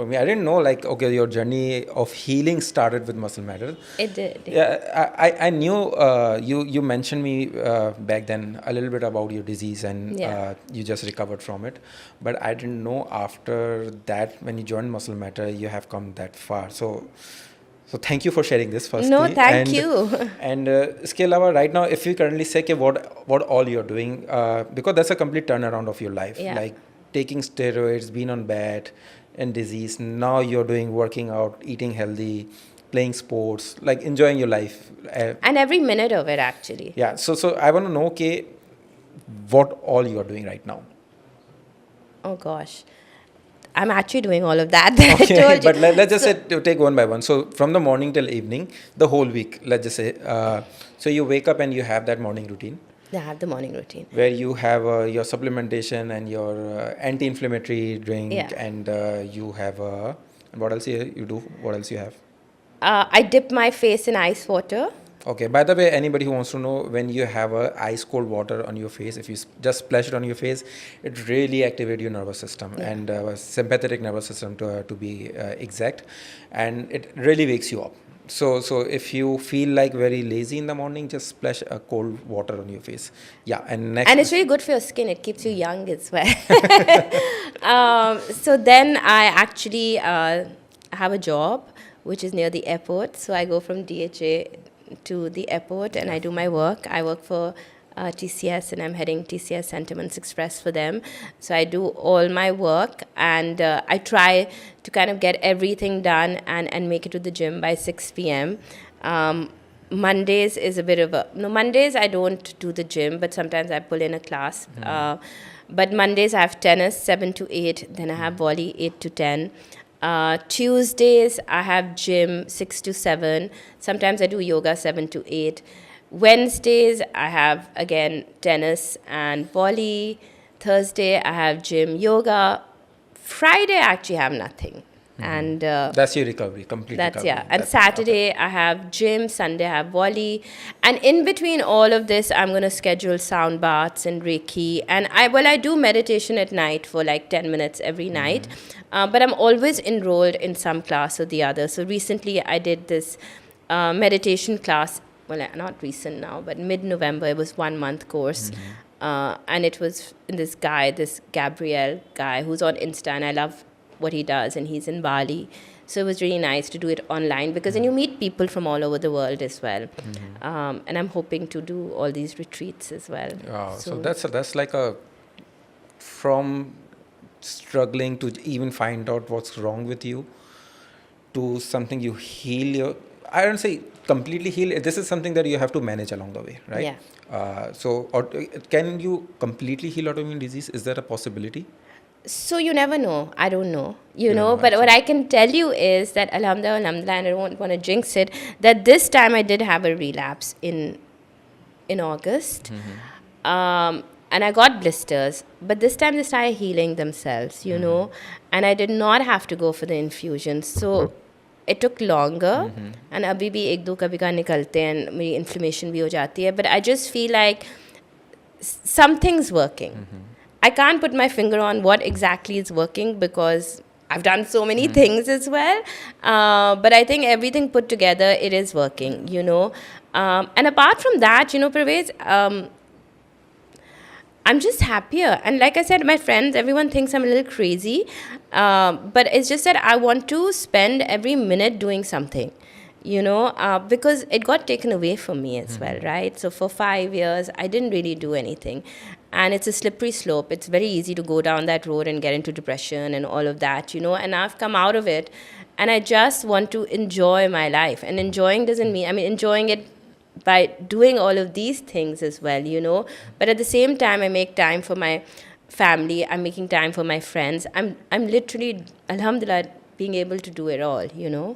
for me. I didn't know, like, okay, your journey of healing started with Muscle Matter. It did. Yeah, I knew you mentioned me back then a little bit about your disease, and Yeah. you just recovered from it. But I didn't know after that, when you joined Muscle Matter, you have come that far. So thank you for sharing this No, firstly. thank you. And इसके अलावा right now, if you currently say कि what all you're doing, because that's a complete turnaround of your life, Yeah. like taking steroids, being on bed, and disease. Now you're doing working out, eating healthy, playing sports, like enjoying your life. And every minute of it, actually. Yeah. So I want to know कि what all you're doing right now. Oh, gosh. I'm actually doing all of that I told you. But let's just say to take one by one. So from the morning till evening, the whole week, let's just say. So you wake up and you have that morning routine I have the morning routine. where you have your supplementation and your anti-inflammatory drink, Yeah. and you have and what else you do? What else you have? I dip my face in ice water. Okay. By the way, anybody who wants to know, when you have a ice cold water on your face, if you just splash it on your face, it really activates your nervous system, Yeah. and sympathetic nervous system to be exact, and it really wakes you up. So if you feel like very lazy in the morning, just splash a cold water on your face. Yeah, and next. And it's really good for your skin. It keeps you young as well. So then I actually have a job which is near the airport. So I go from DHA to the airport and I do my work. I work for TCS, and I'm heading TCS Sentiments Express for them. So I do all my work, and I try to kind of get everything done and make it to the gym by 6 p.m. Mondays is a bit of a... No, Mondays I don't do the gym, but sometimes I pull in a class. But Mondays I have tennis, 7 to 8. Then I have volley, 8 to 10. Tuesdays I have gym, 6 to 7. Sometimes I do yoga, 7 to 8. Wednesdays I have, again, tennis and volley. Thursday I have gym, yoga. Friday I actually have nothing. And that's your recovery, complete that's, recovery. yeah. And Saturday I have gym, Sunday I have volley. And in between all of this, I'm going to schedule sound baths and Reiki. And I do meditation at night for like 10 minutes every night. But I'm always enrolled in some class or the other. So recently I did this meditation class. Well, not recent now, but mid-November. It was 1 month course. And it was this Gabriel guy who's on Insta, and I love what he does, and he's in Bali. So it was really nice to do it online, because then you meet people from all over the world as well. And I'm hoping to do all these retreats as well. Wow. So that's like a, from struggling to even find out what's wrong with you to something you heal your... I don't say completely heal. This is something that you have to manage along the way, right? Yeah. So can you completely heal autoimmune disease? Is there a possibility? So you never know. I don't know, you don't know. know, But what I can tell you is that alhamdulillah, and I don't want to jinx it, that this time I did have a relapse in August. And I got blisters. But this time they started healing themselves, you know. And I did not have to go for the infusions. So it took longer. And abhi bhi ek do kabhi ka nikalte hain, and meri inflammation bhi ho jati hai. But I just feel like something's working. I can't put my finger on what exactly is working, because I've done so many things as well. But I think everything put together, it is working, you know. And apart from that, you know, Parvez, I'm just happier. And like I said, my friends, everyone thinks I'm a little crazy. But it's just that I want to spend every minute doing something, you know, because it got taken away from me as well, right? So for 5 years, I didn't really do anything. And it's a slippery slope. It's very easy to go down that road and get into depression and all of that, you know. And I've come out of it, and I just want to enjoy my life. And enjoying doesn't mean, enjoying it by doing all of these things as well, you know. But at the same time, I make time for my family. I'm making time for my friends. I'm literally, alhamdulillah, being able to do it all, you know.